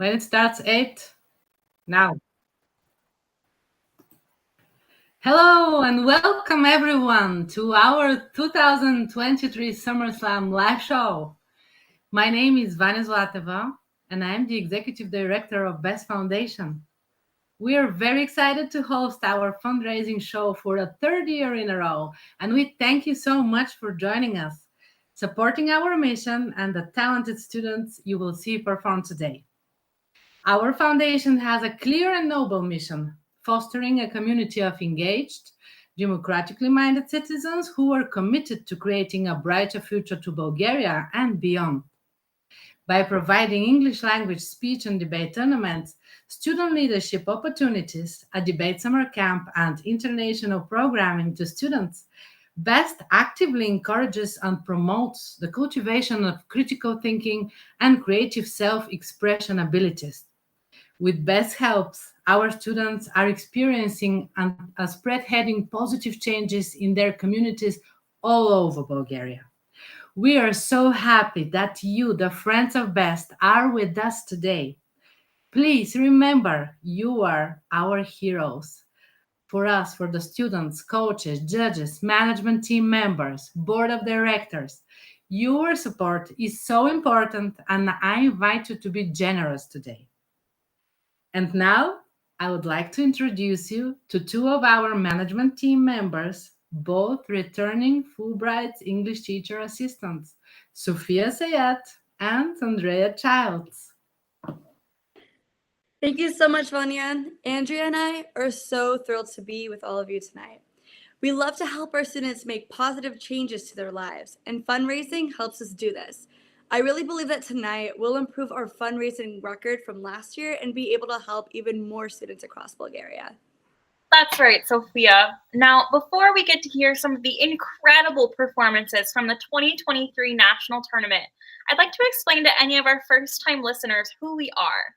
When it starts 8, now. Hello and welcome everyone to our 2023 SummerSlam live show. My name is Vanya Zlateva and I am the Executive Director of Best Foundation. We are very excited to host our fundraising show for the third year in a row, and we thank you so much for joining us, supporting our mission and the talented students you will see perform today. Our foundation has a clear and noble mission, fostering a community of engaged, democratically minded citizens who are committed to creating a brighter future to Bulgaria and beyond. By providing English language speech and debate tournaments, student leadership opportunities, a debate summer camp, and international programming to students, BEST actively encourages and promotes the cultivation of critical thinking and creative self-expression abilities. With BEST helps, our students are experiencing and spread-heading positive changes in their communities all over Bulgaria. We are so happy that you, the friends of BEST, are with us today. Please remember, you are our heroes. For us, for the students, coaches, judges, management team members, board of directors, your support is so important, and I invite you to be generous today. And now, I would like to introduce you to two of our management team members, both returning Fulbright's English teacher assistants, Sophia Sayat and Andrea Childs. Thank you so much, Vanya. Andrea and I are so thrilled to be with all of you tonight. We love to help our students make positive changes to their lives, and fundraising helps us do this. I really believe that tonight we'll improve our fundraising record from last year and be able to help even more students across Bulgaria. That's right, Sophia. Now, before we get to hear some of the incredible performances from the 2023 national tournament, I'd like to explain to any of our first-time listeners who we are.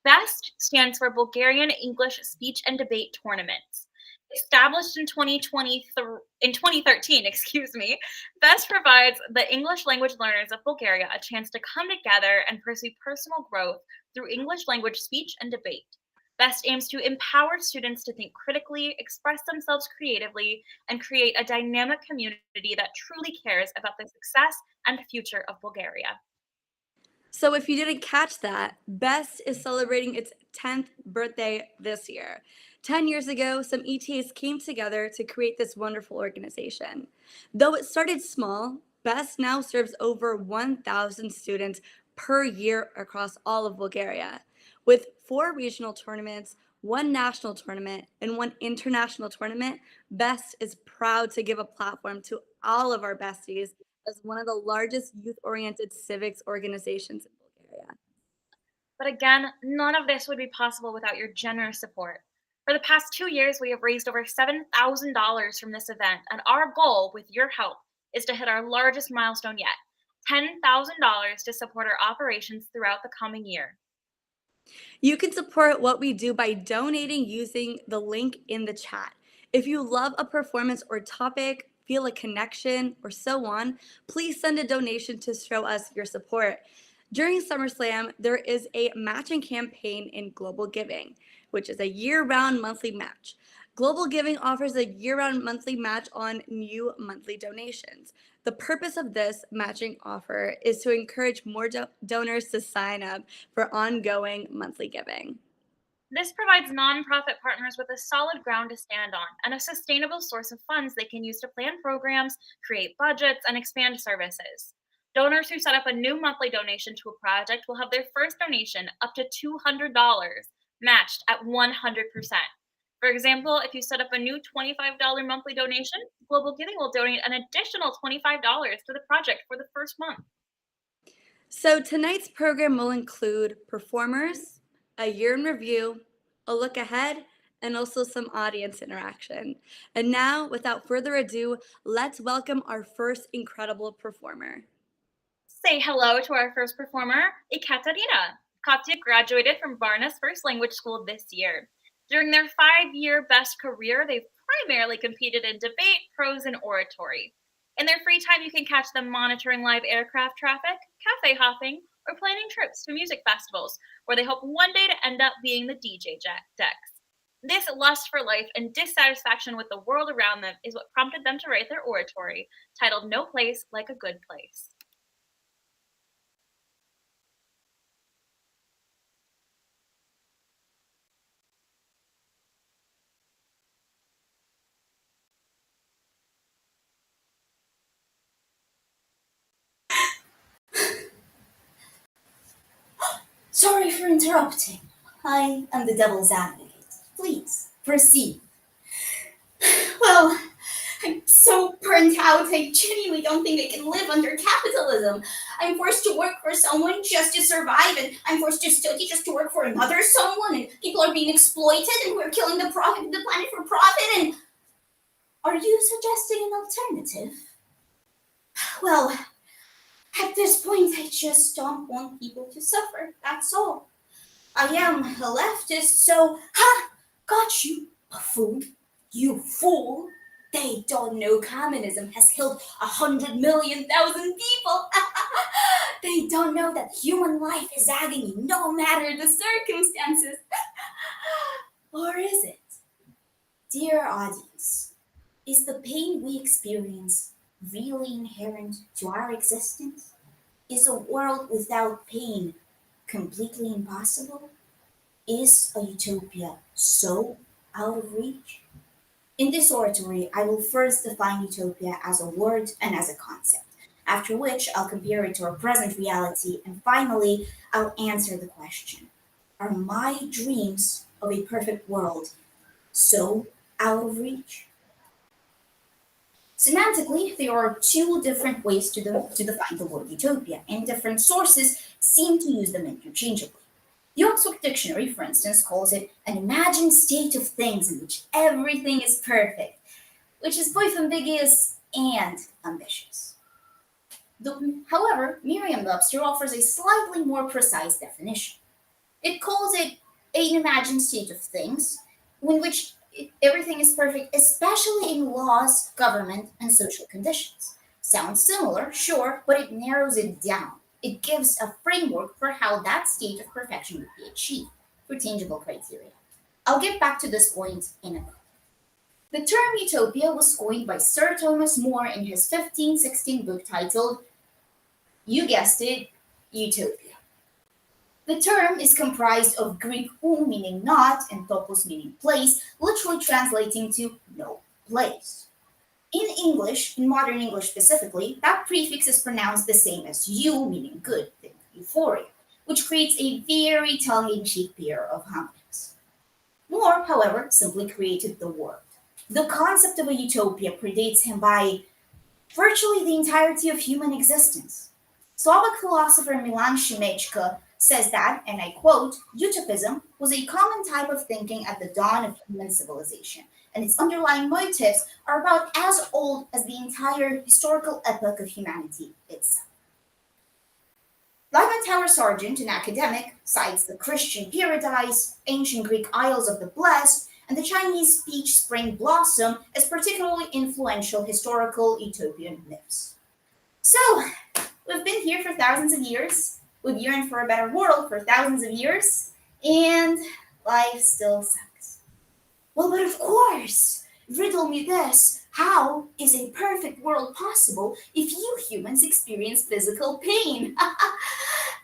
BEST stands for Bulgarian English Speech and Debate Tournaments. Established in 2013, BEST provides the English language learners of Bulgaria a chance to come together and pursue personal growth through English language speech and debate. BEST aims to empower students to think critically, express themselves creatively, and create a dynamic community that truly cares about the success and future of Bulgaria. So if you didn't catch that, BEST is celebrating its 10th birthday this year. 10 years ago, some ETAs came together to create this wonderful organization. Though it started small, BEST now serves over 1,000 students per year across all of Bulgaria. With 4 regional tournaments, 1 national tournament, and 1 international tournament, BEST is proud to give a platform to all of our besties as one of the largest youth-oriented civics organizations in Bulgaria. But again, none of this would be possible without your generous support. For the past 2 years, we have raised over $7,000 from this event, and our goal, with your help, is to hit our largest milestone yet, $10,000 to support our operations throughout the coming year. You can support what we do by donating using the link in the chat. If you love a performance or topic, feel a connection, or so on, please send a donation to show us your support. During SummerSlam, there is a matching campaign in Global Giving, which is a year-round monthly match. Global Giving offers a year-round monthly match on new monthly donations. The purpose of this matching offer is to encourage more donors to sign up for ongoing monthly giving. This provides nonprofit partners with a solid ground to stand on and a sustainable source of funds they can use to plan programs, create budgets, and expand services. Donors who set up a new monthly donation to a project will have their first donation up to $200 matched at 100%. For example, if you set up a new $25 monthly donation, Global Giving will donate an additional $25 to the project for the first month. So tonight's program will include performers, a year in review, a look ahead, and also some audience interaction. And now, without further ado, let's welcome our first incredible performer. Say hello to our first performer, Ekaterina. Katya graduated from Varna's First Language School this year. During their 5-year BEST career, they've primarily competed in debate, prose, and oratory. In their free time, you can catch them monitoring live aircraft traffic, cafe hopping, or planning trips to music festivals, where they hope one day to end up being the DJ decks. This lust for life and dissatisfaction with the world around them is what prompted them to write their oratory, titled No Place Like a Good Place. Sorry for interrupting. I am the devil's advocate. Please, proceed. Well, I'm so burnt out, I genuinely don't think I can live under capitalism. I'm forced to work for someone just to survive, and I'm forced to study just to work for another someone, and people are being exploited, and we're killing the planet for profit, and... Are you suggesting an alternative? Well, at this point, I just don't want people to suffer, that's all. I am a leftist, so, got you, buffoon, you fool. They don't know communism has killed 100 million thousand people. They don't know that human life is agony no matter the circumstances. Or is it? Dear audience, is the pain we experience really inherent to our existence? Is a world without pain completely impossible? Is a utopia so out of reach? In this oratory, I will first define utopia as a word and as a concept, after which I'll compare it to our present reality, and finally, I'll answer the question, are my dreams of a perfect world so out of reach? Semantically, there are two different ways to define the word utopia, and different sources seem to use them interchangeably. The Oxford Dictionary, for instance, calls it an imagined state of things in which everything is perfect, which is both ambiguous and ambitious. However, Merriam-Webster offers a slightly more precise definition. It calls it an imagined state of things in which everything is perfect, especially in laws, government, and social conditions. Sounds similar, sure, but it narrows it down. It gives a framework for how that state of perfection would be achieved through tangible criteria. I'll get back to this point in a bit. The term utopia was coined by Sir Thomas More in his 1516 book titled, you guessed it, Utopia. The term is comprised of Greek ou meaning not and topos meaning place, literally translating to no place. In English, in modern English specifically, that prefix is pronounced the same as you, meaning good, think euphoria, which creates a very tongue-in-cheek pair of homonyms. More, however, simply created the word. The concept of a utopia predates him by virtually the entirety of human existence. Slovak philosopher Milan Šimečka says that, and I quote, utopism was a common type of thinking at the dawn of human civilization, and its underlying motives are about as old as the entire historical epoch of humanity itself. Lyman Tower Sargent, an academic, cites the Christian Paradise, ancient Greek Isles of the Blessed, and the Chinese speech Spring Blossom as particularly influential historical utopian myths. So, we've been here for thousands of years, we've yearned for a better world for thousands of years, and life still sucks. Well, but of course, riddle me this, how is a perfect world possible if you humans experience physical pain?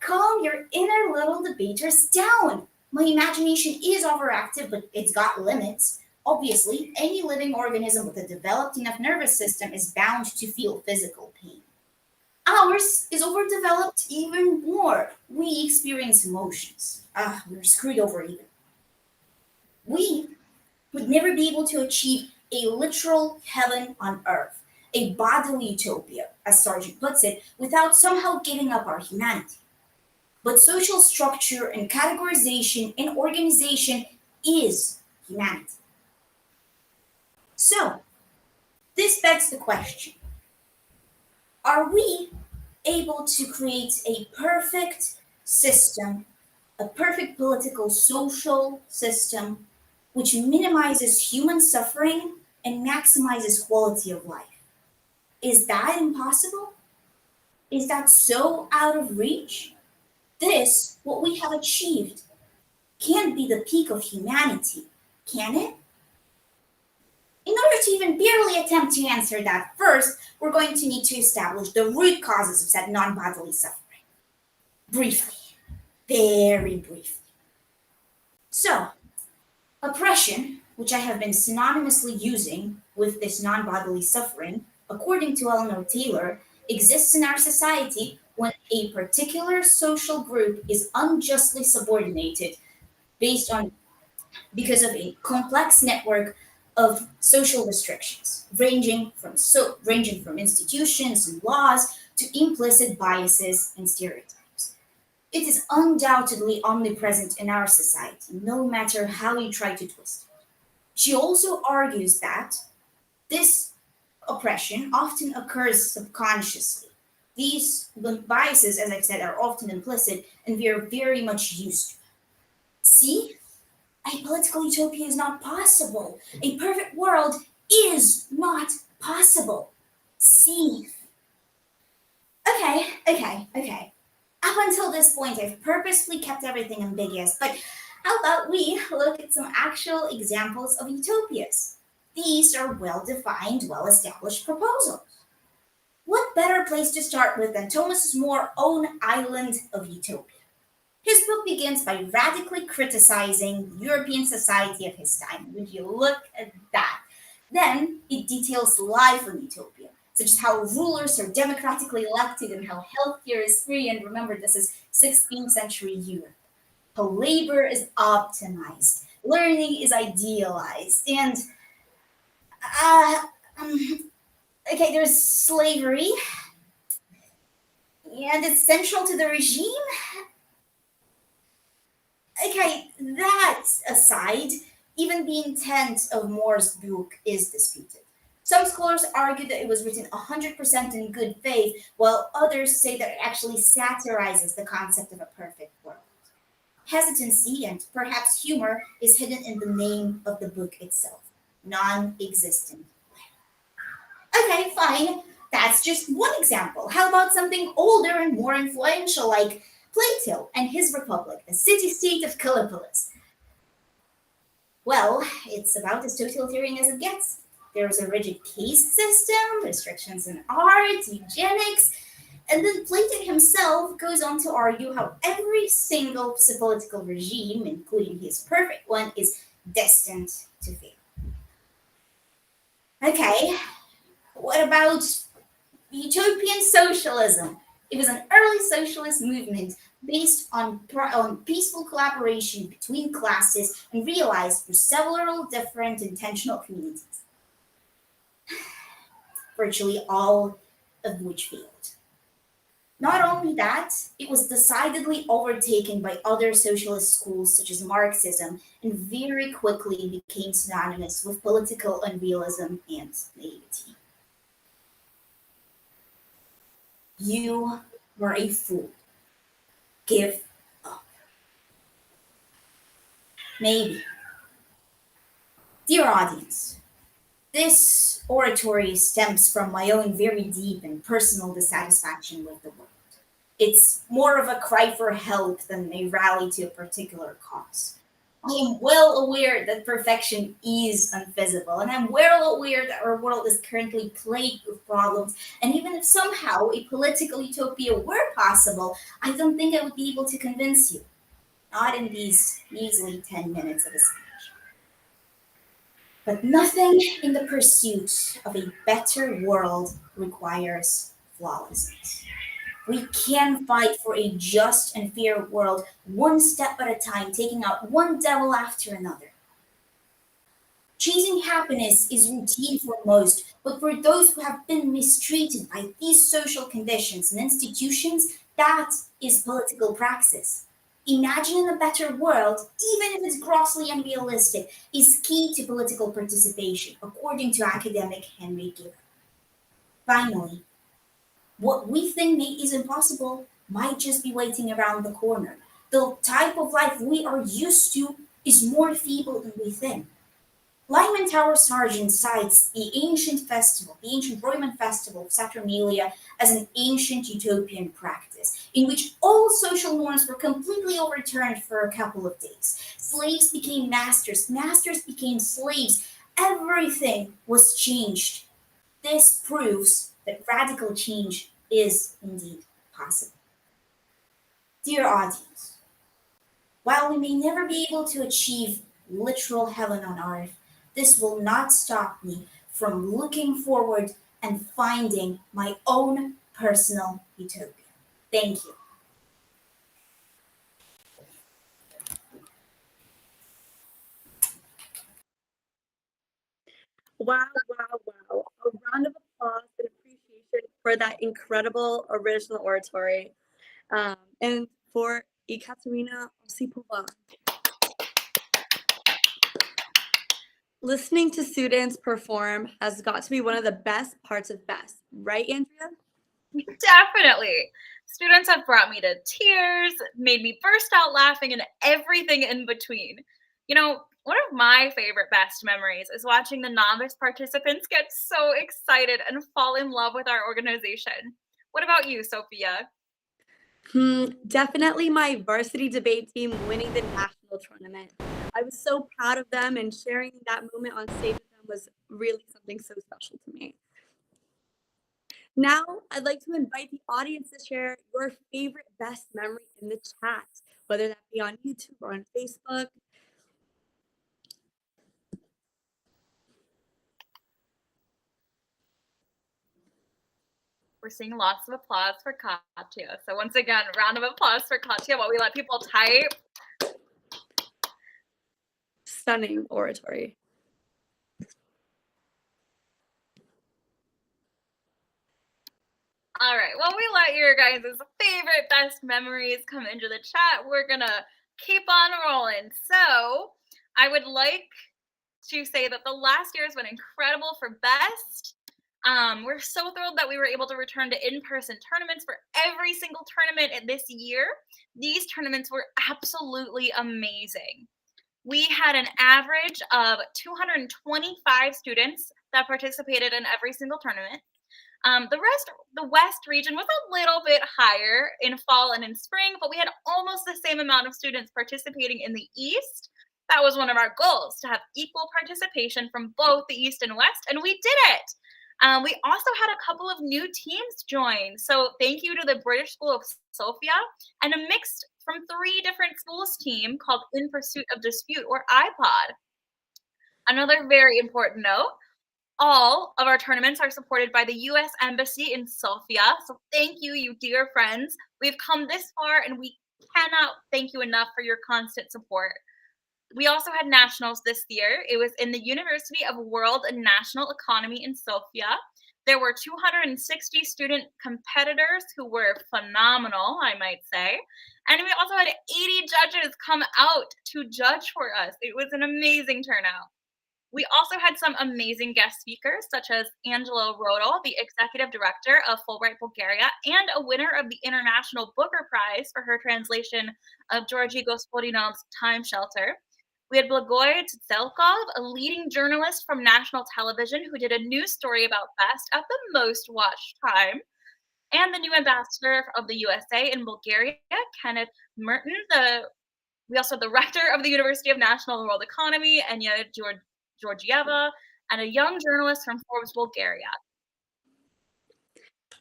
Calm your inner little debaters down. My imagination is overactive, but it's got limits. Obviously, any living organism with a developed enough nervous system is bound to feel physical pain. Ours is overdeveloped even more. We experience emotions. We're screwed over even. We would never be able to achieve a literal heaven on earth, a bodily utopia, as Sargent puts it, without somehow giving up our humanity. But social structure and categorization and organization is humanity. So, this begs the question, are we able to create a perfect system, a perfect political social system, which minimizes human suffering and maximizes quality of life? Is that impossible? Is that so out of reach? This, what we have achieved, can't be the peak of humanity, can it? In order to even barely attempt to answer that, first, we're going to need to establish the root causes of said non-bodily suffering. Briefly, very briefly. So, oppression, which I have been synonymously using with this non-bodily suffering, according to Eleanor Taylor, exists in our society when a particular social group is unjustly subordinated based on because of a complex network of social restrictions, ranging from institutions and laws to implicit biases and stereotypes. It is undoubtedly omnipresent in our society, no matter how you try to twist it. She also argues that this oppression often occurs subconsciously. These biases, as I've said, are often implicit and we are very much used to. See, a political utopia is not possible. A perfect world is not possible. See. Okay. Up until this point, I've purposely kept everything ambiguous, but how about we look at some actual examples of utopias? These are well defined, well established proposals. What better place to start with than Thomas More's own island of utopia? His book begins by radically criticizing European society of his time. Would you look at that? Then it details life in utopia, such as how rulers are democratically elected and how healthcare is free. And remember, this is 16th century Europe. How labor is optimized, learning is idealized, and uh, um, okay, there's slavery, and it's central to the regime. Okay, that aside, even the intent of More's book is disputed. Some scholars argue that it was written 100% in good faith, while others say that it actually satirizes the concept of a perfect world. Hesitancy and perhaps humor is hidden in the name of the book itself, non-existent. Okay, fine. That's just one example. How about something older and more influential like Plato and his Republic, the city-state of Callipolis? Well, it's about as totalitarian as it gets. There's a rigid caste system, restrictions in art, eugenics, and then Plato himself goes on to argue how every single political regime, including his perfect one, is destined to fail. Okay, what about utopian socialism? It was an early socialist movement based on peaceful collaboration between classes and realized through several different intentional communities, virtually all of which failed. Not only that, it was decidedly overtaken by other socialist schools such as Marxism and very quickly became synonymous with political unrealism and naivety. You were a fool. Give up. Maybe. Dear audience, this oratory stems from my own very deep and personal dissatisfaction with the world. It's more of a cry for help than a rally to a particular cause. I am well aware that perfection is unfeasible, and I'm well aware that our world is currently plagued with problems. And even if somehow a political utopia were possible, I don't think I would be able to convince you. Not in these measly 10 minutes of a speech. But nothing in the pursuit of a better world requires flawlessness. We can fight for a just and fair world one step at a time, taking out one devil after another. Chasing happiness is routine for most, but for those who have been mistreated by these social conditions and institutions, that is political praxis. Imagining a better world, even if it's grossly unrealistic, is key to political participation, according to academic Henry Giver. Finally, what we think is impossible might just be waiting around the corner. The type of life we are used to is more feeble than we think. Lyman Tower Sargent cites the ancient festival, the ancient Roman festival of Saturnalia, as an ancient utopian practice in which all social norms were completely overturned for a couple of days. Slaves became masters, masters became slaves. Everything was changed. This proves that radical change is indeed possible. Dear audience, while we may never be able to achieve literal heaven on earth, this will not stop me from looking forward and finding my own personal utopia. Thank you. Wow, wow, wow. A round of applause and appreciation for that incredible original oratory. And for Ekaterina Osipova. Listening to students perform has got to be one of the best parts of BEST, right, Andrea? Definitely. Students have brought me to tears, made me burst out laughing, and everything in between. You know, one of my favorite best memories is watching the novice participants get so excited and fall in love with our organization. What about you, Sophia? Definitely my varsity debate team winning the national tournament. I was so proud of them, and sharing that moment on stage with them was really something so special to me. Now, I'd like to invite the audience to share your favorite best memory in the chat, whether that be on YouTube or on Facebook. We're seeing lots of applause for Katya. So once again, round of applause for Katya while we let people type. Stunning oratory. All right, well, we let your guys' favorite best memories come into the chat. We're gonna keep on rolling. So I would like to say that the last year has been incredible for BEST. We're so thrilled that we were able to return to in-person tournaments for every single tournament this year. These tournaments were absolutely amazing. We had an average of 225 students that participated in every single tournament. The West region was a little bit higher in fall and in spring, but we had almost the same amount of students participating in the East. That was one of our goals, to have equal participation from both the East and West, and we did it. We also had a couple of new teams join. So thank you to the British School of Sofia and a mixed from 3 different schools team called In Pursuit of Dispute, or iPod. Another very important note, all of our tournaments are supported by the U.S. Embassy in Sofia. So thank you, you dear friends. We've come this far and we cannot thank you enough for your constant support. We also had nationals this year. It was in the University of World and National Economy in Sofia. There were 260 student competitors who were phenomenal, I might say. And we also had 80 judges come out to judge for us. It was an amazing turnout. We also had some amazing guest speakers, such as Angelo Rodel, the executive director of Fulbright Bulgaria, and a winner of the International Booker Prize for her translation of Georgy Gospodinov's Time Shelter. We had Blagoy Tselkov, a leading journalist from national television who did a news story about BEST at the most watched time. And the new ambassador of the USA in Bulgaria, Kenneth Merton. We also had the rector of the University of National and World Economy, Enya Georgieva, and a young journalist from Forbes Bulgaria.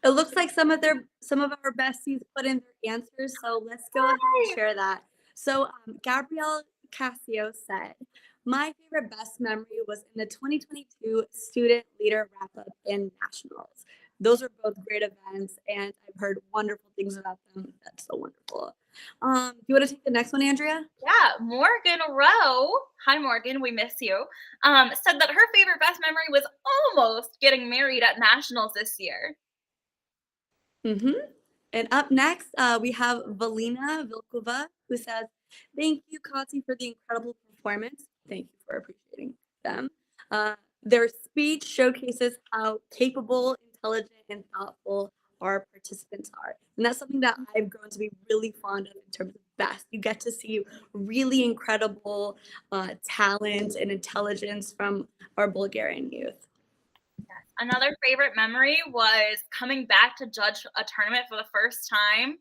It looks like some of our besties put in their answers, so let's go ahead and share that. So Gabrielle Cassio said, my favorite best memory was in the 2022 Student Leader Wrap-Up in Nationals. Those are both great events, and I've heard wonderful things about them. That's so wonderful. Do you want to take the next one, Andrea? Yeah, Morgan Rowe, hi Morgan, we miss you, said that her favorite best memory was almost getting married at Nationals this year. And up next, we have Valina Vilkova, who says, thank you, Kati, for the incredible performance. Thank you for appreciating them. Their speech showcases how capable, intelligent, and thoughtful our participants are. And that's something that I've grown to be really fond of in terms of best. You get to see really incredible talent and intelligence from our Bulgarian youth. Another favorite memory was coming back to judge a tournament for the first time.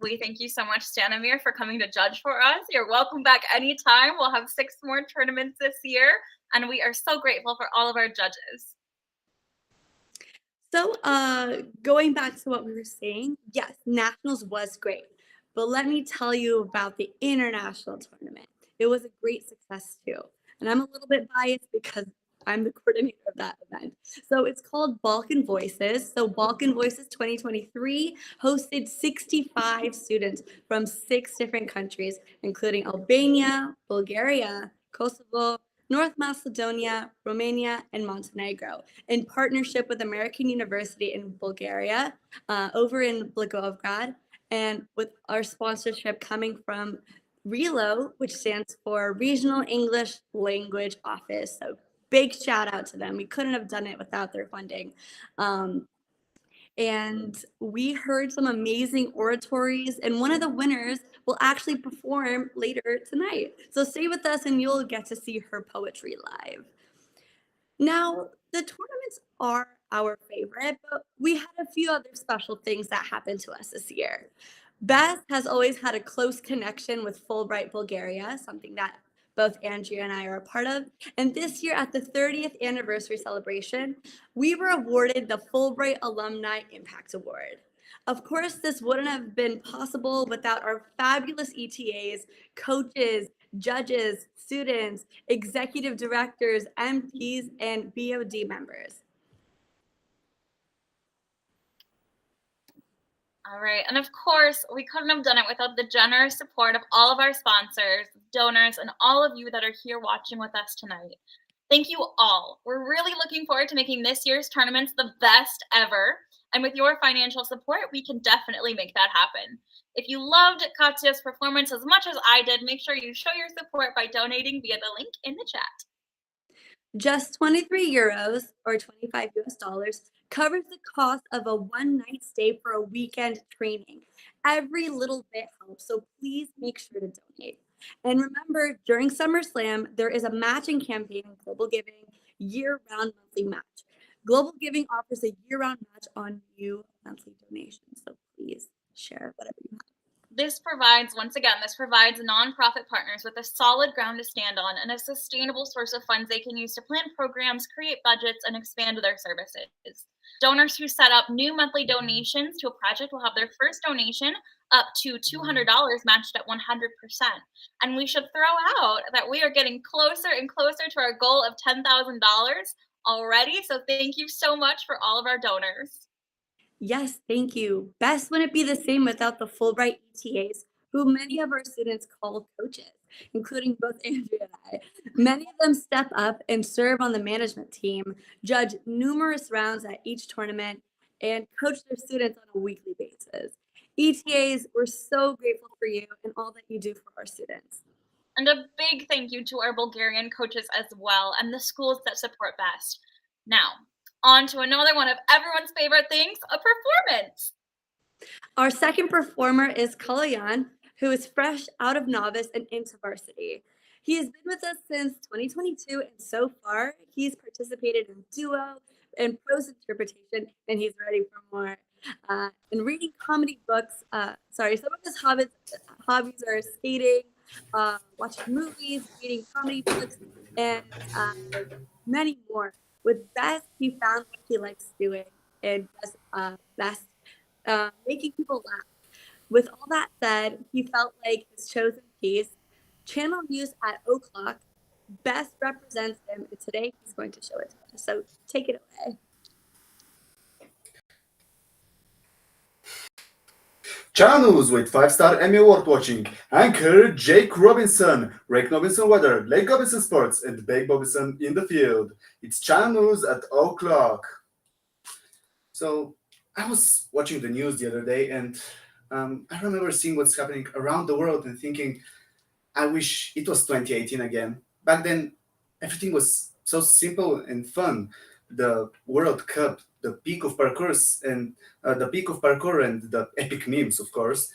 We thank you so much, Stanimir, for coming to judge for us. You're welcome back anytime. We'll have 6 more tournaments this year, and we are so grateful for all of our judges. So going back to what we were saying, yes, Nationals was great. But let me tell you about the international tournament. It was a great success too. And I'm a little bit biased because I'm the coordinator of that event. So it's called Balkan Voices. So Balkan Voices 2023 hosted 65 students from 6 different countries, including Albania, Bulgaria, Kosovo, North Macedonia, Romania, and Montenegro, in partnership with American University in Bulgaria, over in Blagoevgrad, and with our sponsorship coming from RELO, which stands for Regional English Language Office. So big shout out to them. We couldn't have done it without their funding. And we heard some amazing oratories, and one of the winners will actually perform later tonight. So stay with us and you'll get to see her poetry live. Now, the tournaments are our favorite, but we had a few other special things that happened to us this year. Beth has always had a close connection with Fulbright Bulgaria, something that both Andrea and I are a part of. And this year at the 30th anniversary celebration, we were awarded the Fulbright Alumni Impact Award. Of course, this wouldn't have been possible without our fabulous ETAs, coaches, judges, students, executive directors, MPs, and BOD members. All right, and of course, we couldn't have done it without the generous support of all of our sponsors, donors, and all of you that are here watching with us tonight. Thank you all. We're really looking forward to making this year's tournaments the best ever. And with your financial support, we can definitely make that happen. If you loved Katya's performance as much as I did, make sure you show your support by donating via the link in the chat. Just 23 euros or 25 US dollars covers the cost of a one-night stay for a weekend training. Every little bit helps, so please make sure to donate. And remember, during SummerSlam, there is a matching campaign, Global Giving, year-round monthly match. Global Giving offers a year-round match on new monthly donations, so please share whatever you have. This provides nonprofit partners with a solid ground to stand on and a sustainable source of funds they can use to plan programs, create budgets, and expand their services. Donors who set up new monthly donations to a project will have their first donation up to $200 matched at 100%. And we should throw out that we are getting closer and closer to our goal of $10,000 already. So thank you so much for all of our donors. Yes, thank you. Best wouldn't be the same without the Fulbright ETAs, who many of our students call coaches, including both Andrea and I. Many of them step up and serve on the management team, judge numerous rounds at each tournament, and coach their students on a weekly basis. ETAs, we're so grateful for you and all that you do for our students. And a big thank you to our Bulgarian coaches as well and the schools that support Best. Now, on to another one of everyone's favorite things, a performance. Our second performer is Kaloyan, who is fresh out of novice and into varsity. He has been with us since 2022, and so far he's participated in duo and prose interpretation, and he's ready for more. And reading comedy books, some of his hobbies are skating, watching movies, reading comedy books, and many more. With Best, he found what he likes doing and does best, making people laugh. With all that said, he felt like his chosen piece, Channel News at O'Clock, best represents him, and today he's going to show it to us. So take it away. Channel News with 5-star Emmy Award watching anchor Jake Robinson, Rick Robinson weather, Blake Robinson sports, and Blake Robinson in the field. It's Channel News at O'Clock. So I was watching the news the other day, and I remember seeing what's happening around the world and thinking, I wish it was 2018 again. Back then, everything was so simple and fun. The World Cup, the peak of parkour and the epic memes, of course.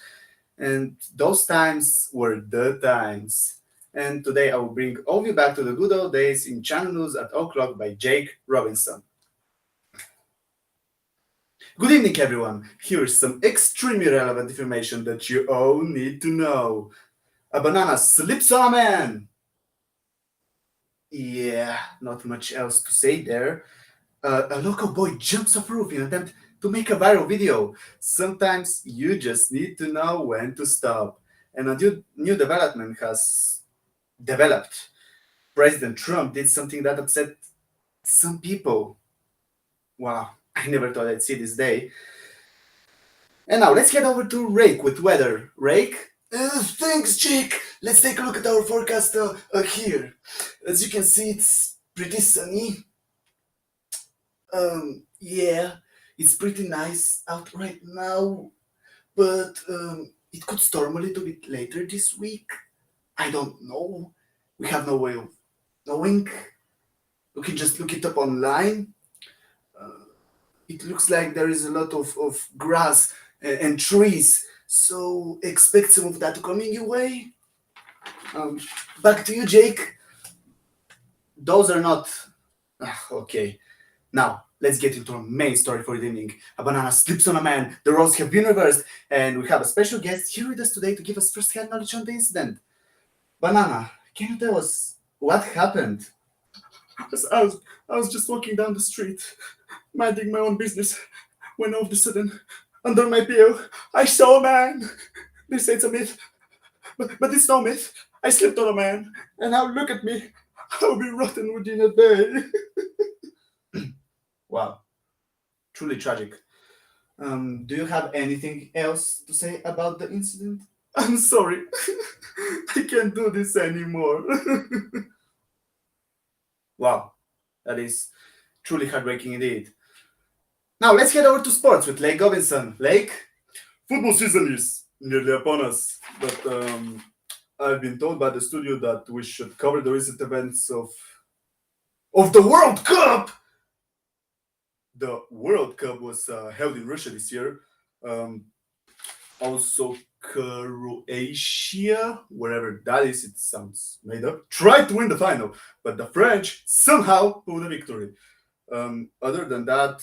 And those times were the times. And today I will bring all of you back to the good old days in Channel News at O'Clock by Jake Robinson. Good evening, everyone. Here's some extremely relevant information that you all need to know. A banana slips on a man. Yeah, not much else to say there. A local boy jumps off a roof in an attempt to make a viral video. Sometimes you just need to know when to stop. And a new development has developed. President Trump did something that upset some people. Wow, I never thought I'd see this day. And now let's head over to Rake with weather. Rake? Thanks, Jake. Let's take a look at our forecast here. As you can see, it's pretty sunny. Yeah, it's pretty nice out right now, but it could storm a little bit later this week. I don't know. We have no way of knowing. We can just look it up online. It looks like there is a lot of grass and trees, so expect some of that coming your way. Back to you, Jake. Those are not... okay. Now, let's get into our main story for the evening. A banana slips on a man, the roles have been reversed, and we have a special guest here with us today to give us first-hand knowledge on the incident. Banana, can you tell us what happened? I was just walking down the street, minding my own business, when all of a sudden, under my pillow, I saw a man. They say it's a myth, but it's no myth. I slipped on a man, and now look at me. I'll be rotten within a day. Wow, truly tragic. Do you have anything else to say about the incident? I'm sorry. I can't do this anymore. Wow, that is truly heartbreaking indeed. Now let's head over to sports with Lake Robinson. Lake? Football season is nearly upon us, but I've been told by the studio that we should cover the recent events of the World Cup. The World Cup was held in Russia this year. Also, Croatia, wherever that is, it sounds made up, tried to win the final, but the French somehow pulled a victory. Other than that,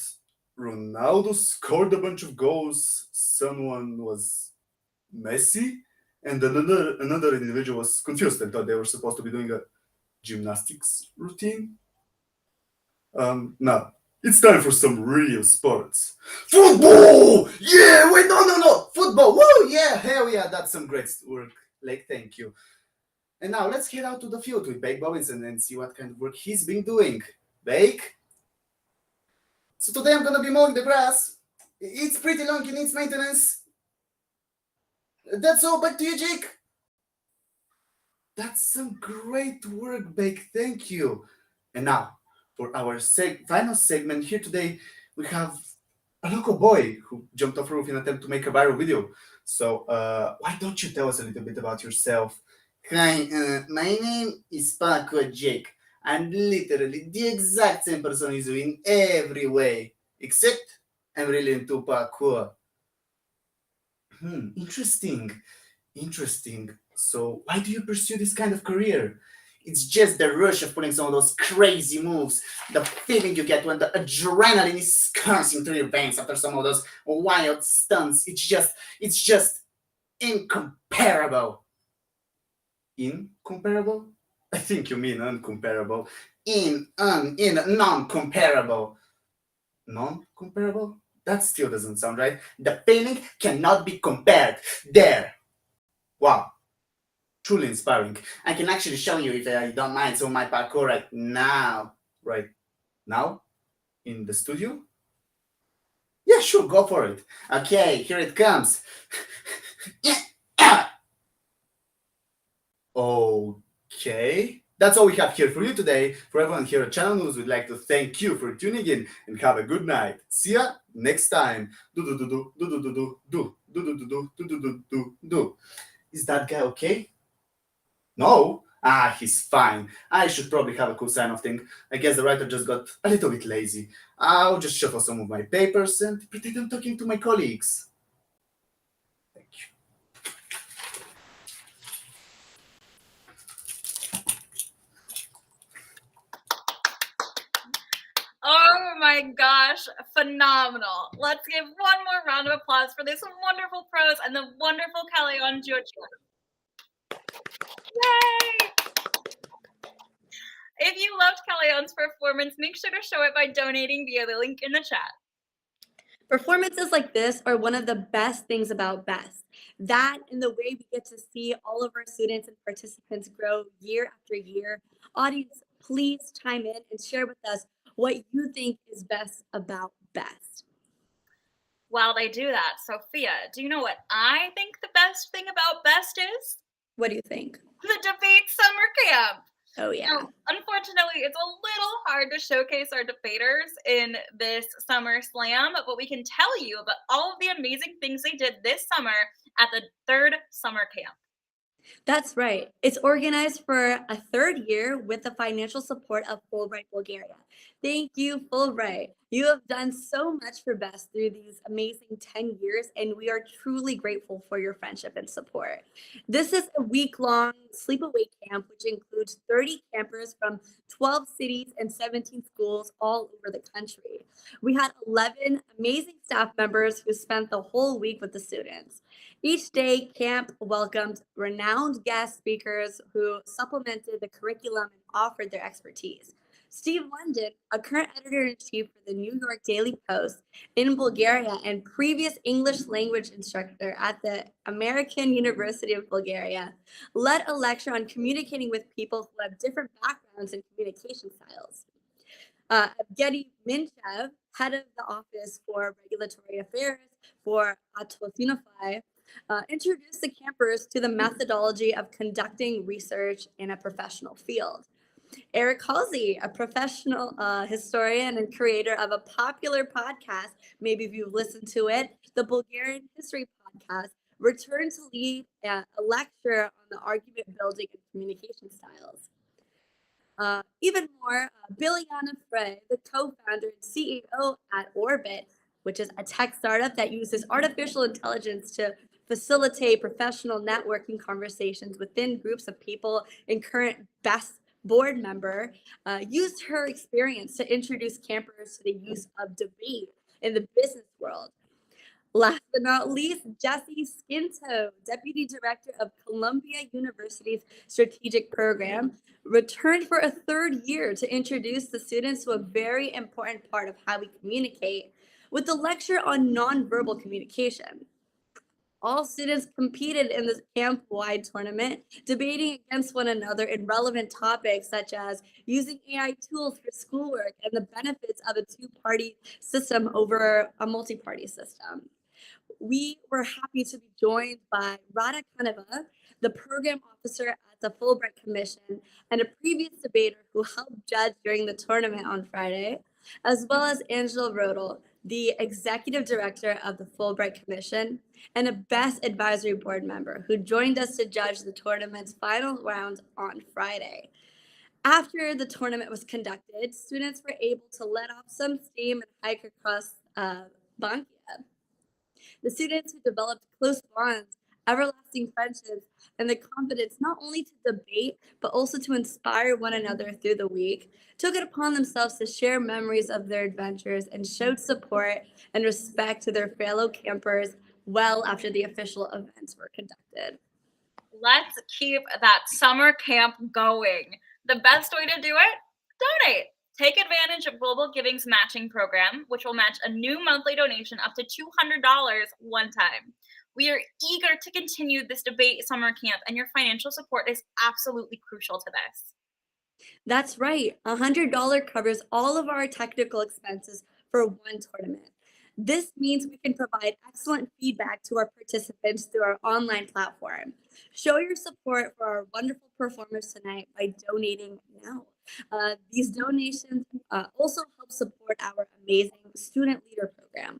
Ronaldo scored a bunch of goals. Someone was Messi, and another individual was confused and thought they were supposed to be doing a gymnastics routine. Now, it's time for some real sports. Football! Yeah, wait, no. Football, woo, yeah, hell yeah, that's some great work. Like, thank you. And now let's head out to the field with Bake Robinson and see what kind of work he's been doing. Bake? So today I'm gonna be mowing the grass. It's pretty long, it needs maintenance. That's all, back to you, Jake. That's some great work, Bake, thank you. And now, for our final segment here today, we have a local boy who jumped off a roof in an attempt to make a viral video. So why don't you tell us a little bit about yourself? Hi, my name is Paco Jake. I'm literally the exact same person as you in every way, except I'm really into parkour. Interesting. So why do you pursue this kind of career? It's just the rush of pulling some of those crazy moves, the feeling you get when the adrenaline is coursing through your veins after some of those wild stunts. It's just incomparable. Incomparable? I think you mean uncomparable. Non-comparable. Non-comparable? That still doesn't sound right. The feeling cannot be compared. There. Wow. Truly inspiring. I can actually show you, if you don't mind, some of my parkour right now. Right now? In the studio? Yeah, sure, go for it. Okay, here it comes. Okay. That's all we have here for you today. For everyone here at Channel News, we'd like to thank you for tuning in and have a good night. See ya next time. Do. Is that guy okay? No? He's fine. I should probably have a cool sign-off thing. I guess the writer just got a little bit lazy. I'll just shuffle some of my papers and pretend I'm talking to my colleagues. Thank you. my gosh, phenomenal. Let's give one more round of applause for this wonderful pros and the wonderful Calayon Georgia. Yay! If you loved Calayon's performance, make sure to show it by donating via the link in the chat. Performances like this are one of the best things about BEST. That and the way we get to see all of our students and participants grow year after year. Audience, please chime in and share with us what you think is best about BEST. While they do that, Sophia, do you know what I think the best thing about BEST is? What do you think? The debate summer camp. Oh, yeah. Now, unfortunately, it's a little hard to showcase our debaters in this summer slam, but we can tell you about all of the amazing things they did this summer at the third summer camp. That's right. It's organized for a third year with the financial support of Fulbright Bulgaria. Thank you, Fulbright. You have done so much for BEST through these amazing 10 years, and we are truly grateful for your friendship and support. This is a week-long sleepaway camp, which includes 30 campers from 12 cities and 17 schools all over the country. We had 11 amazing staff members who spent the whole week with the students. Each day, camp welcomed renowned guest speakers who supplemented the curriculum and offered their expertise. Steve London, a current editor-in-chief for the New York Daily Post in Bulgaria and previous English language instructor at the American University of Bulgaria, led a lecture on communicating with people who have different backgrounds and communication styles. Evgeny Minchev, head of the Office for Regulatory Affairs for Atosinify, introduced the campers to the methodology of conducting research in a professional field. Eric Halsey, a professional historian and creator of a popular podcast, maybe if you've listened to it, the Bulgarian History Podcast, returned to lead a lecture on the argument building and communication styles. Even more, Biljana Frey, the co-founder and CEO at Orbit, which is a tech startup that uses artificial intelligence to facilitate professional networking conversations within groups of people, and current BEST board member, used her experience to introduce campers to the use of debate in the business world. Last but not least, Jesse Skinto, Deputy Director of Columbia University's Strategic Program, returned for a third year to introduce the students to a very important part of how we communicate with the lecture on nonverbal communication. All students competed in this camp-wide tournament, debating against one another in relevant topics such as using AI tools for schoolwork and the benefits of a two-party system over a multi-party system. We were happy to be joined by Rada Kaneva, the program officer at the Fulbright Commission and a previous debater who helped judge during the tournament on Friday, as well as Angela Rodel, the executive director of the Fulbright Commission and a BEST advisory board member who joined us to judge the tournament's final round on Friday. After the tournament was conducted, students were able to let off some steam and hike across Bankia. The students who developed close bonds, everlasting friendships, and the confidence not only to debate, but also to inspire one another through the week, took it upon themselves to share memories of their adventures and showed support and respect to their fellow campers well after the official events were conducted. Let's keep that summer camp going. The best way to do it? Donate. Take advantage of Global Giving's matching program, which will match a new monthly donation up to $200 one time. We are eager to continue this debate summer camp, and your financial support is absolutely crucial to this. That's right. $100 covers all of our technical expenses for one tournament. This means we can provide excellent feedback to our participants through our online platform. Show your support for our wonderful performers tonight by donating now. These donations also help support our amazing student leader program.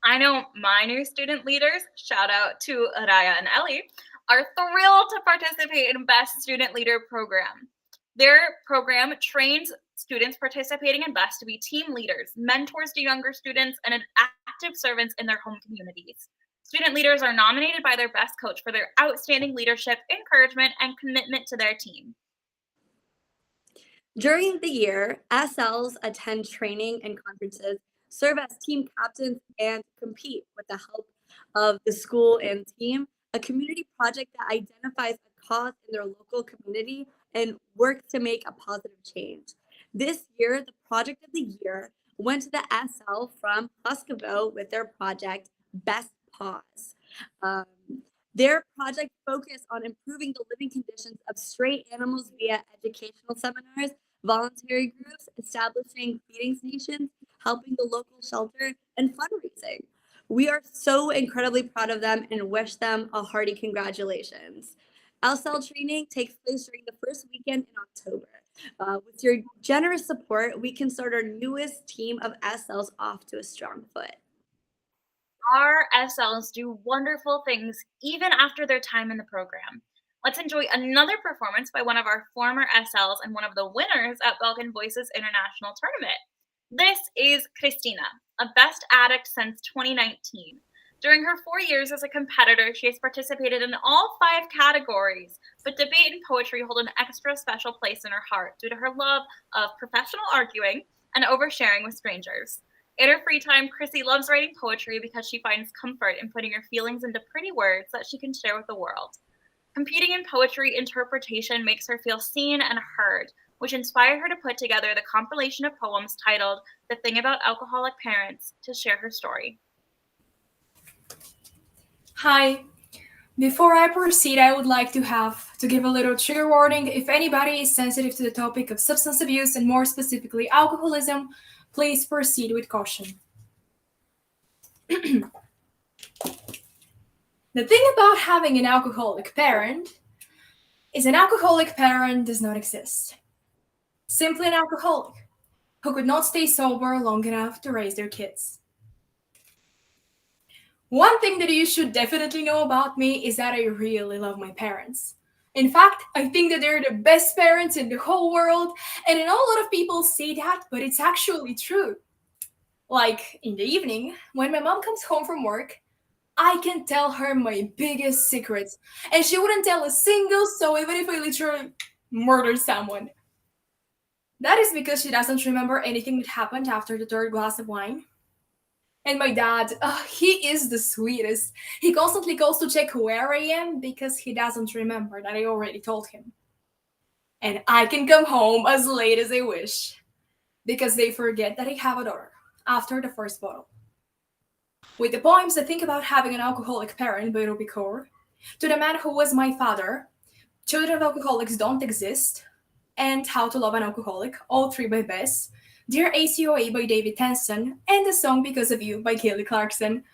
I know my new student leaders, shout out to Araya and Ellie, are thrilled to participate in BEST Student Leader Program. Their program trains students participating in BEST to be team leaders, mentors to younger students, and active servants in their home communities. Student leaders are nominated by their BEST coach for their outstanding leadership, encouragement, and commitment to their team. During the year, SLs attend training and conferences, serve as team captains, and compete with the help of the school and team, a community project that identifies a cause in their local community and works to make a positive change. This year, the project of the year went to the SL from Huskaville with their project Best Paws. Um, their project focused on improving the living conditions of stray animals via educational seminars, voluntary groups, establishing feeding stations, helping the local shelter, and fundraising. We are so incredibly proud of them and wish them a hearty congratulations. LSL training takes place during the first weekend in October. With your generous support, we can start our newest team of SLs off to a strong foot. Our SLs do wonderful things even after their time in the program. Let's enjoy another performance by one of our former SLs and one of the winners at Belgian Voices International Tournament. This is Christina, a best addict since 2019. During her 4 years as a competitor, she has participated in all 5 categories, but debate and poetry hold an extra special place in her heart due to her love of professional arguing and oversharing with strangers. In her free time, Chrissy loves writing poetry because she finds comfort in putting her feelings into pretty words that she can share with the world. Competing in poetry interpretation makes her feel seen and heard, which inspired her to put together the compilation of poems titled The Thing About Alcoholic Parents to share her story. Hi. Before I proceed, I would like to give a little trigger warning. If anybody is sensitive to the topic of substance abuse and more specifically alcoholism, please proceed with caution. The thing about having an alcoholic parent is an alcoholic parent does not exist. Simply an alcoholic who could not stay sober long enough to raise their kids. One thing that you should definitely know about me is that I really love my parents. In fact, I think that they're the best parents in the whole world, and I know a lot of people say that, but it's actually true. Like in the evening, when my mom comes home from work, I can tell her my biggest secrets, and she wouldn't tell a single soul even if I literally murdered someone. That is because she doesn't remember anything that happened after the third glass of wine. And my dad, he is the sweetest. He constantly calls to check where I am because he doesn't remember that I already told him. And I can come home as late as I wish because they forget that I have a daughter after the first bottle. With the poems I think about having an alcoholic parent by Ruby Kaur, To the Man Who Was My Father, Children of Alcoholics Don't Exist, and How to Love an Alcoholic, all 3 by Bess, Dear ACOA by David Tenson, and the song Because of You by Kelly Clarkson,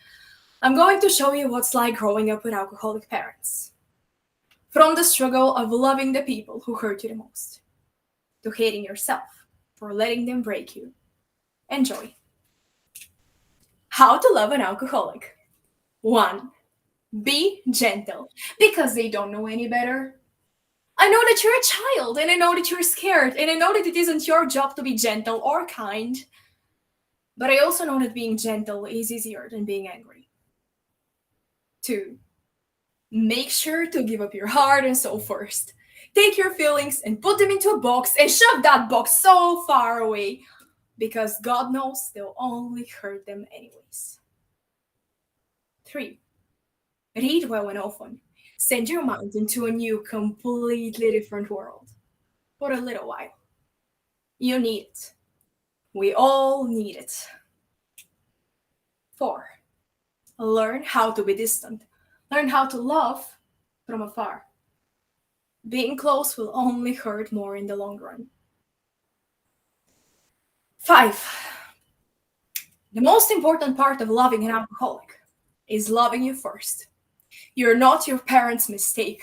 I'm going to show you what's like growing up with alcoholic parents. From the struggle of loving the people who hurt you the most, to hating yourself for letting them break you. Enjoy. How to love an alcoholic. 1. Be gentle, because they don't know any better. I know that you're a child, and I know that you're scared, and I know that it isn't your job to be gentle or kind. But I also know that being gentle is easier than being angry. 2. Make sure to give up your heart and soul first. Take your feelings and put them into a box and shove that box so far away, because God knows they'll only hurt them anyways. 3. Read well and often. Send your mind into a new, completely different world. For a little while. You need it. We all need it. 4. Learn how to be distant. Learn how to love from afar. Being close will only hurt more in the long run. 5. The most important part of loving an alcoholic is loving you first. You're not your parents' mistake.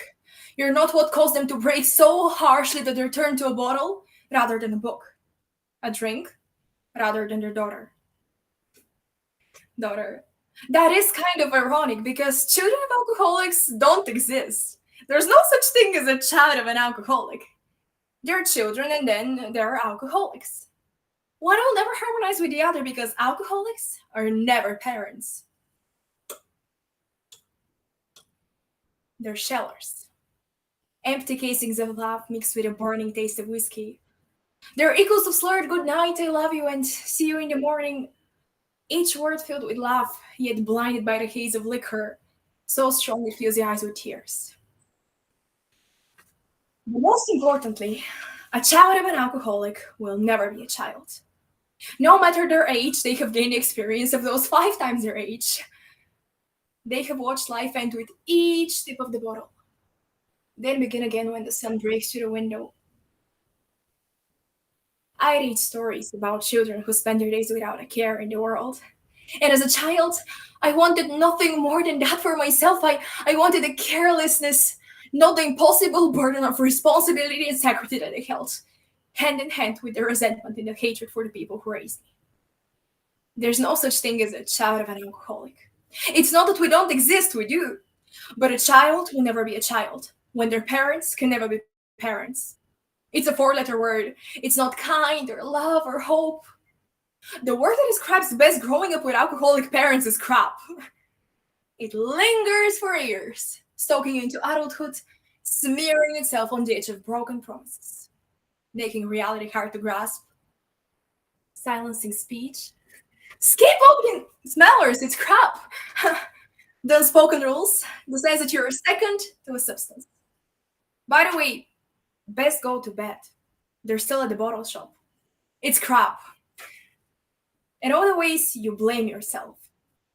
You're not what caused them to break so harshly that they turned to a bottle rather than a book, a drink rather than their daughter. That is kind of ironic because children of alcoholics don't exist. There's no such thing as a child of an alcoholic. They're children and then they're alcoholics. One will never harmonize with the other because alcoholics are never parents. They're shellers. Empty casings of love mixed with a burning taste of whiskey. There are echoes of slurred good night, I love you, and see you in the morning, each word filled with love, yet blinded by the haze of liquor, so strong it fills the eyes with tears. But most importantly, a child of an alcoholic will never be a child. No matter their age, they have gained the experience of those 5 times their age. They have watched life end with each sip of the bottle, then begin again when the sun breaks through the window. I read stories about children who spend their days without a care in the world. And as a child, I wanted nothing more than that for myself. I wanted the carelessness, not the impossible burden of responsibility and security that I held, hand in hand with the resentment and the hatred for the people who raised me. There's no such thing as a child of an alcoholic. It's not that we don't exist, we do. But a child will never be a child when their parents can never be parents. It's a 4-letter word. It's not kind or love or hope. The word that describes best growing up with alcoholic parents is crap. It lingers for years, stalking into adulthood, smearing itself on the edge of broken promises, making reality hard to grasp, silencing speech. Skip opening smellers, it's crap. The unspoken rules, the sense that you're second to a substance. By the way, best go to bed. They're still at the bottle shop. It's crap. And all the ways you blame yourself.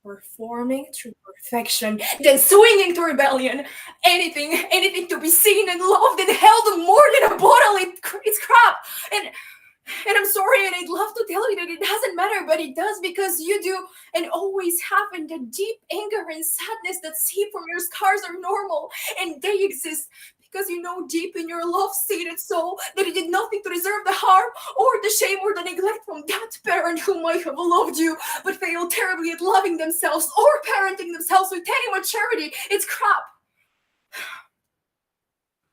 Performing through perfection, then swinging to rebellion. Anything to be seen and loved and held more than a bottle. It's crap. And I'm sorry, and I'd love to tell you that it doesn't matter, but it does because you do and always have, and the deep anger and sadness that seep from your scars are normal, and they exist because you know deep in your love-sated soul that it did nothing to deserve the harm or the shame or the neglect from that parent who might have loved you but failed terribly at loving themselves or parenting themselves with any maturity. It's crap.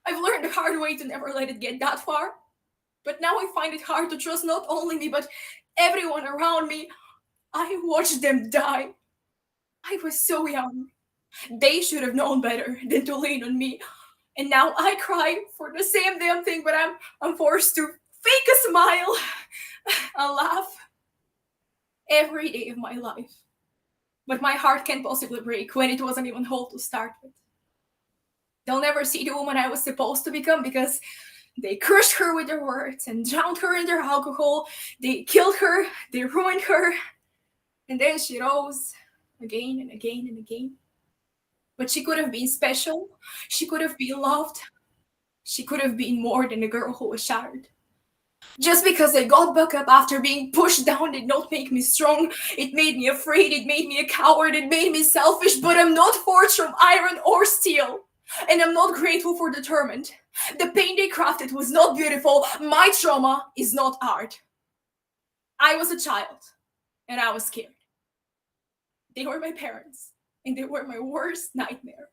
I've learned the hard way to never let it get that far. But now I find it hard to trust not only me, but everyone around me. I watched them die. I was so young. They should have known better than to lean on me. And now I cry for the same damn thing, but I'm forced to fake a smile, a laugh, every day of my life. But my heart can't possibly break when it wasn't even whole to start with. They'll never see the woman I was supposed to become because they crushed her with their words and drowned her in their alcohol. They killed her. They ruined her. And then she rose again and again and again. But she could have been special. She could have been loved. She could have been more than a girl who was shattered. Just because I got back up after being pushed down did not make me strong. It made me afraid. It made me a coward. It made me selfish. But I'm not forged from iron or steel. And I'm not grateful for determined. The pain they crafted was not beautiful. My trauma is not art. I was a child, and I was scared. They were my parents, and they were my worst nightmare.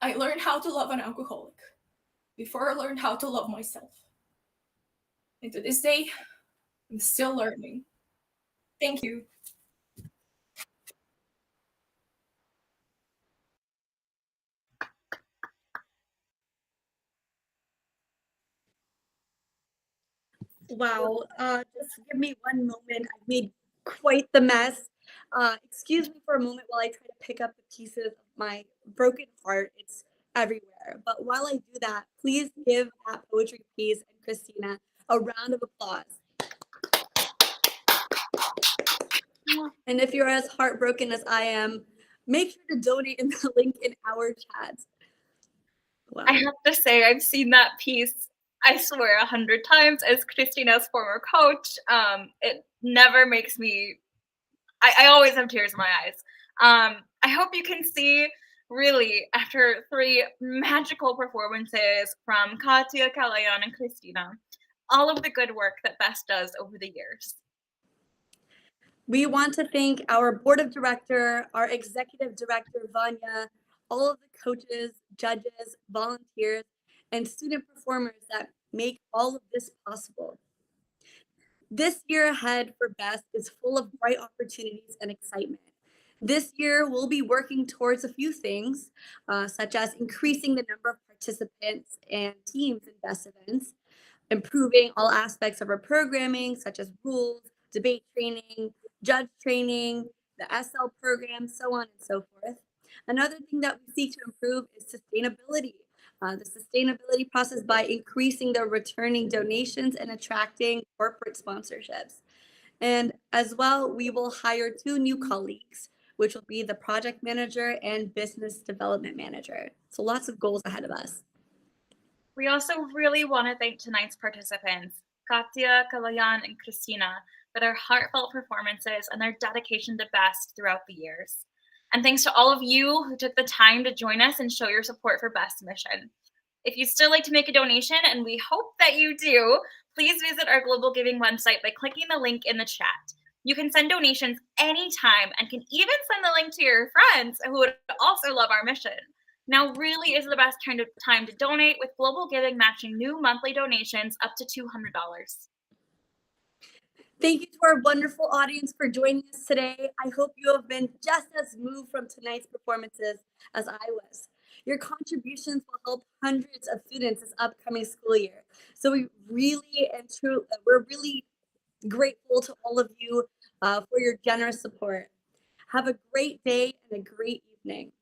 I learned how to love an alcoholic before I learned how to love myself. And to this day, I'm still learning. Thank you. Wow. Just give me one moment. I've made quite the mess. Excuse me for a moment while I try to pick up the pieces of my broken heart. It's everywhere. But while I do that, please give At Poetry Piece and Christina a round of applause. And if you're as heartbroken as I am, make sure to donate in the link in our chat. Wow. I have to say, I've seen that piece, I swear, 100 times as Christina's former coach. It never makes me, I always have tears in my eyes. I hope you can see, really, after 3 magical performances from Katya, Kalayan, and Christina, all of the good work that Best does over the years. We want to thank our board of director, our executive director, Vanya, all of the coaches, judges, volunteers, and student performers that make all of this possible. This year ahead for Best is full of bright opportunities and excitement. This year, we'll be working towards a few things, such as increasing the number of participants and teams in Best events, improving all aspects of our programming, such as rules, debate training, judge training, the SL program, so on and so forth. Another thing that we seek to improve is sustainability. The sustainability process by increasing the returning donations and attracting corporate sponsorships. And as well, we will hire 2 new colleagues, which will be the project manager and business development manager. So lots of goals ahead of us. We also really want to thank tonight's participants, Katya, Kalayan, and Christina, for their heartfelt performances and their dedication to BEST throughout the years. And thanks to all of you who took the time to join us and show your support for BEST Mission. If you'd still like to make a donation, and we hope that you do, please visit our Global Giving website by clicking the link in the chat. You can send donations anytime and can even send the link to your friends who would also love our mission. Now really is the best time to donate, with Global Giving matching new monthly donations up to $200. Thank you to our wonderful audience for joining us today. I hope you have been just as moved from tonight's performances as I was. Your contributions will help hundreds of students this upcoming school year. So we're really grateful to all of you for your generous support. Have a great day and a great evening.